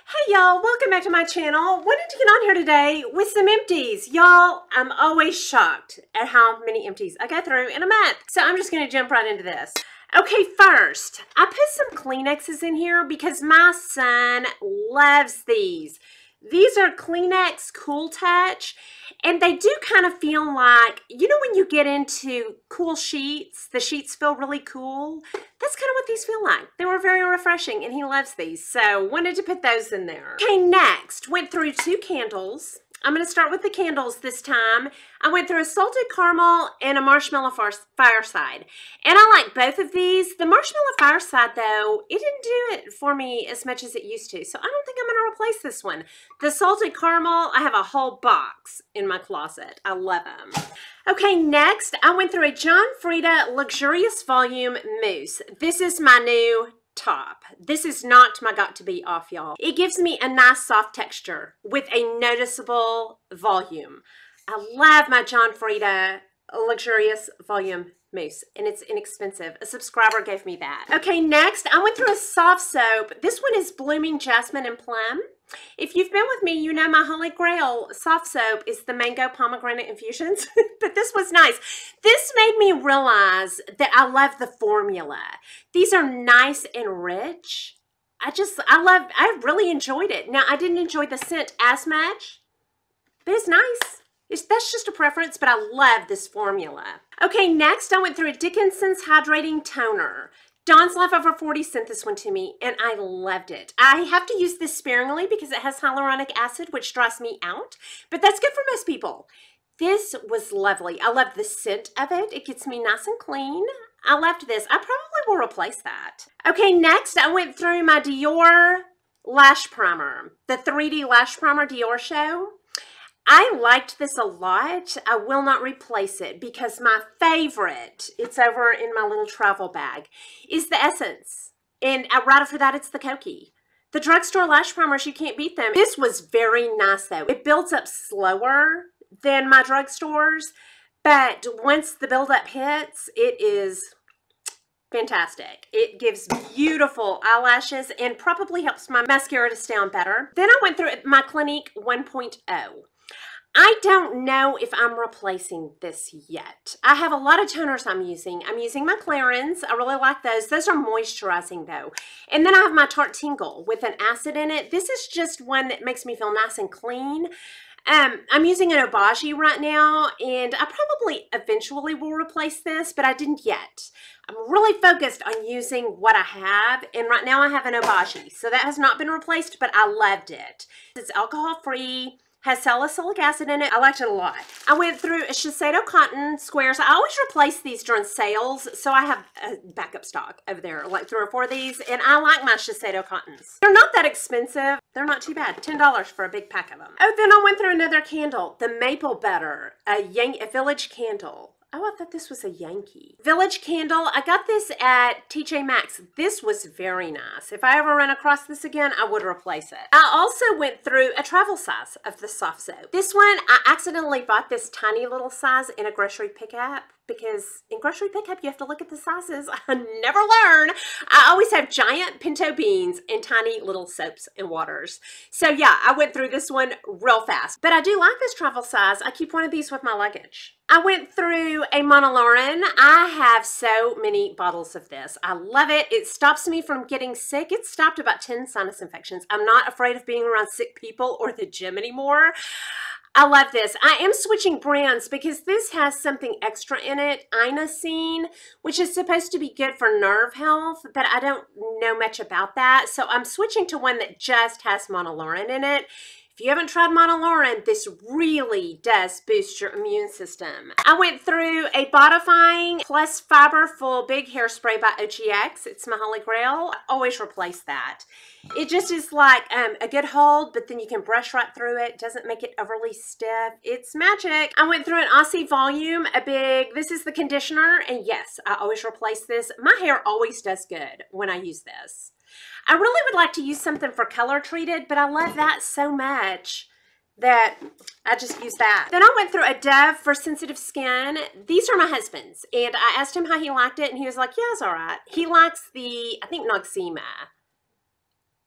Hey y'all, welcome back to my channel. Wanted to get on here today with some empties. Y'all, I'm always shocked at how many empties I go through in a month. So I'm just gonna jump right into this. Okay, first, I put some Kleenexes in here because my son loves these. These are Kleenex Cool Touch, and they do kind of feel like, you know, when you get into cool sheets, the sheets feel really cool. That's kind of what these feel like. They were very refreshing, and he loves these, so wanted to put those in there. Okay, next, went through two candles. I'm going to start with the candles this time. I went through a salted caramel and a marshmallow fireside. And I like both of these. The marshmallow fireside, though, it didn't do it for me as much as it used to. So I don't think I'm going to replace this one. The salted caramel, I have a whole box in my closet. I love them. Okay, next, I went through a John Frieda Luxurious Volume Mousse. This is my new top. This is not my got to be off, y'all. It gives me a nice soft texture with a noticeable volume. I love my John Frieda Luxurious Volume Mousse, and it's inexpensive. A subscriber gave me that. Okay, next, I went through a soft soap. This one is Blooming Jasmine and Plum. If you've been with me, you know my holy grail soft soap is the Mango Pomegranate Infusions, but this was nice. This made me realize that I love the formula. These are nice and rich. I really enjoyed it. Now, I didn't enjoy the scent as much, but it's nice. That's just a preference, but I love this formula. Okay, next I went through a Dickinson's Hydrating Toner. Dawn's Life Over 40 sent this one to me, and I loved it. I have to use this sparingly because it has hyaluronic acid, which dries me out, but that's good for most people. This was lovely. I love the scent of it. It gets me nice and clean. I loved this. I probably will replace that. Okay, next I went through my Dior Lash Primer, the 3D Lash Primer Dior Show. I liked this a lot. I will not replace it because my favorite, it's over in my little travel bag, is the Essence. And right after that, it's the Kokie. The drugstore lash primers, you can't beat them. This was very nice though. It builds up slower than my drugstores, but once the buildup hits, it is fantastic. It gives beautiful eyelashes and probably helps my mascara to stay on better. Then I went through my Clinique 1.0. I don't know if I'm replacing this yet. I have a lot of toners I'm using. I'm using my Clarins. I really like those. Those are moisturizing though. And then I have my Tarte Tingle with an acid in it. This is just one that makes me feel nice and clean. I'm using an Obagi right now, and I probably eventually will replace this, but I didn't yet. I'm really focused on using what I have, and right now I have an Obagi, so that has not been replaced, but I loved it. It's alcohol-free, has salicylic acid in it. I liked it a lot. I went through a Shiseido cotton squares. I always replace these during sales, so I have a backup stock over there, like 3 or 4 of these, and I like my Shiseido cottons. They're not that expensive. They're not too bad. $10 for a big pack of them. Oh, then I went through another candle, the Maple Butter, a Village Candle. Oh, I thought this was a Yankee. Village Candle. I got this at TJ Maxx. This was very nice. If I ever run across this again, I would replace it. I also went through a travel size of the soft soap. This one, I accidentally bought this tiny little size in a grocery pickup because in grocery pickup, you have to look at the sizes. I never learn. I always have giant pinto beans and tiny little soaps and waters. So yeah, I went through this one real fast. But I do like this travel size. I keep one of these with my luggage. I went through a Monolaurin. I have so many bottles of this. I love it. It stops me from getting sick. It stopped about 10 sinus infections. I'm not afraid of being around sick people or the gym anymore. I love this. I am switching brands because this has something extra in it, inosine, which is supposed to be good for nerve health, but I don't know much about that. So I'm switching to one that just has Monolaurin in it. If you haven't tried Monolaurin, this really does boost your immune system. I went through a Bodifying Plus Fiber Full Big Hairspray by OGX. It's my holy grail. I always replace that. It just is like a good hold, but then you can brush right through it. Doesn't make it overly stiff. It's magic. I went through an Aussie Volume, this is the conditioner, and yes, I always replace this. My hair always does good when I use this. I really would like to use something for color treated, but I love that so much that I just use that. Then I went through a Dove for sensitive skin. These are my husband's, and I asked him how he liked it, and he was like, yeah, it's all right. He likes the, I think, Noxzema.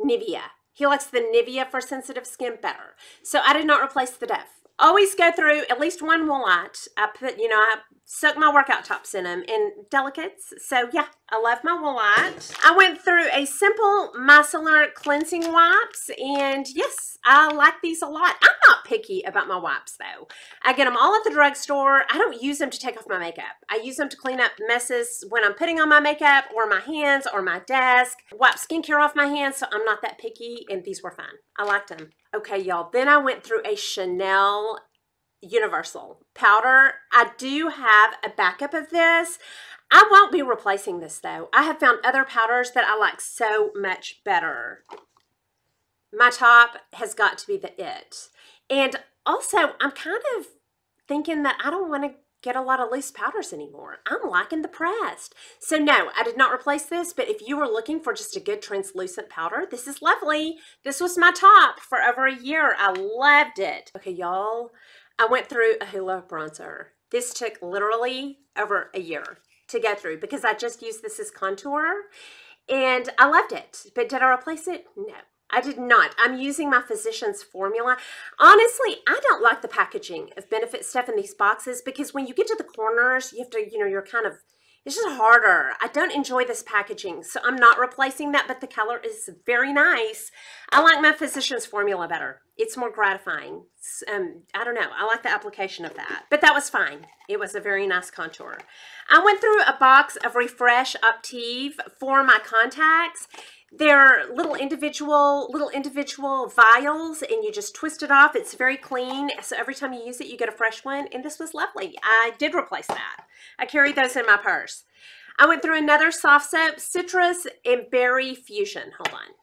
Nivea. He likes the Nivea for sensitive skin better. So I did not replace the Dove. Always go through at least one Woolite. I put, I soak my workout tops in them in delicates. So yeah, I love my Woolite. I went through a simple micellar cleansing wipes, and yes, I like these a lot. I'm not picky about my wipes though. I get them all at the drugstore. I don't use them to take off my makeup. I use them to clean up messes when I'm putting on my makeup or my hands or my desk. Wipe skincare off my hands, so I'm not that picky, and these were fine. I liked them. Okay, y'all, then I went through a Chanel Universal powder. I do have a backup of this. I won't be replacing this though. I have found other powders that I like so much better. My top has got to be the it. And also, I'm kind of thinking that I don't want to get a lot of loose powders anymore. I'm liking the pressed. So no, I did not replace this, but if you were looking for just a good translucent powder, this is lovely. This was my top for over a year. I loved it. Okay, y'all, I went through a Hoola bronzer. This took literally over a year to go through because I just used this as contour and I loved it. But did I replace it? No. I did not. I'm using my Physicians formula. Honestly, I don't like the packaging of benefit stuff in these boxes because when you get to the corners, you have to, you're kind of, it's just harder. I don't enjoy this packaging, so I'm not replacing that, but the color is very nice. I like my Physicians formula better. It's more gratifying. I don't know. I like the application of that, but that was fine. It was a very nice contour. I went through a box of Refresh Active for my contacts. They're little individual vials, and you just twist it off. It's very clean, so every time you use it, you get a fresh one, and this was lovely. I did replace that. I carried those in my purse. I went through another soft soap, Citrus and Berry Fusion. Hold on.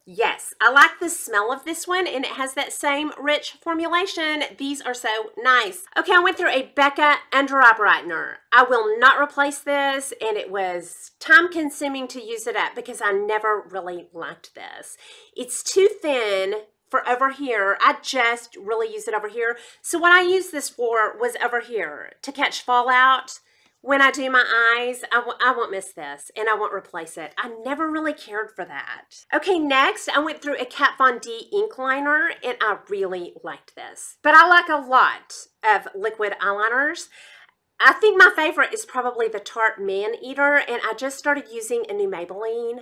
Yes, I like the smell of this one, and it has that same rich formulation. These are so nice. Okay, I went through a Becca Under Eye Brightener. I will not replace this, and it was time-consuming to use it up because I never really liked this. It's too thin for over here. I just really use it over here. So what I used this for was over here to catch fallout. When I do my eyes, I won't miss this, and I won't replace it. I never really cared for that. Okay, next, I went through a Kat Von D ink liner, and I really liked this. But I like a lot of liquid eyeliners. I think my favorite is probably the Tarte Man Eater, and I just started using a new Maybelline.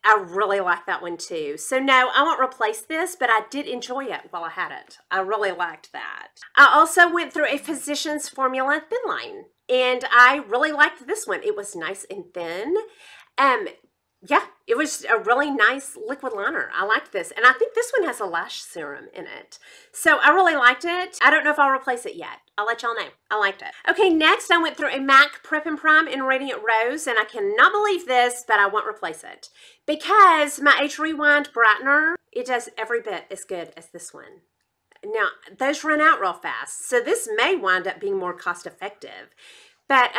I really like that one too. So no, I won't replace this, but I did enjoy it while I had it. I really liked that. I also went through a Physicians Formula Thin Line, and I really liked this one. It was nice and thin. Yeah, it was a really nice liquid liner. I liked this, and I think this one has a lash serum in it. So I really liked it. I don't know if I'll replace it yet. I'll let y'all know. I liked it. Okay, next I went through a MAC Prep and Prime in Radiant Rose, and I cannot believe this, but I won't replace it because my Age Rewind Brightener, it does every bit as good as this one. Now, those run out real fast, so this may wind up being more cost effective. But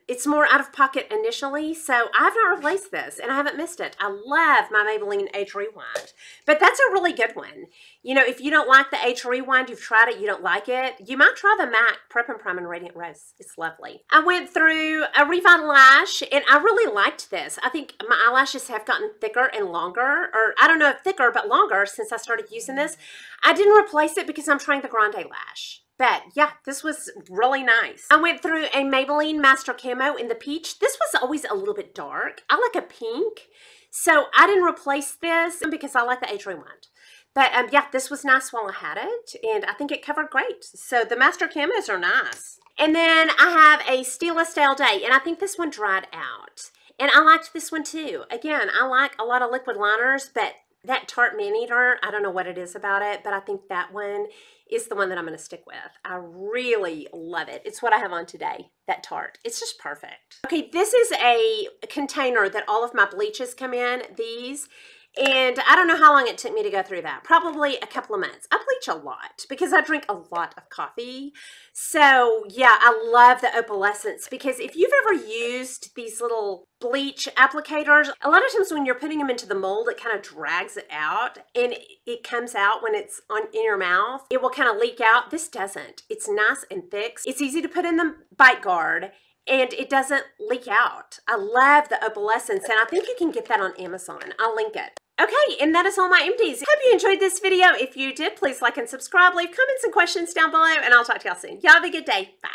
it's more out of pocket initially, so I've not replaced this, and I haven't missed it. I love my Maybelline Age Rewind, but that's a really good one. You know, if you don't like the Age Rewind, you've tried it, you don't like it, you might try the MAC Prep and Prime in Radiant Rose. It's lovely. I went through a Revitalash, and I really liked this. I think my eyelashes have gotten thicker and longer, or I don't know if thicker, but longer since I started using this. I didn't replace it because I'm trying the Grande Lash. But yeah, this was really nice. I went through a Maybelline Master Camo in the peach. This was always a little bit dark. I like a pink, so I didn't replace this because I like the Age Rewind. But yeah, this was nice while I had it, and I think it covered great. So the Master Camos are nice. And then I have a Stila Style Day, and I think this one dried out. And I liked this one too. Again, I like a lot of liquid liners, but that Tarte Man Eater, I don't know what it is about it, but I think that one is the one that I'm going to stick with. I really love it. It's what I have on today, that Tarte. It's just perfect. Okay, this is a container that all of my bleaches come in, these. And I don't know how long it took me to go through that. Probably a couple of months. I bleach a lot because I drink a lot of coffee. So yeah, I love the opalescence because if you've ever used these little bleach applicators, a lot of times when you're putting them into the mold, it kind of drags it out and it comes out when it's in your mouth. It will kind of leak out. This doesn't. It's nice and thick. It's easy to put in the bite guard, and it doesn't leak out. I love the opalescence, and I think you can get that on Amazon. I'll link it. Okay, and that is all my empties. Hope you enjoyed this video. If you did, please like and subscribe. Leave comments and questions down below, and I'll talk to y'all soon. Y'all have a good day. Bye.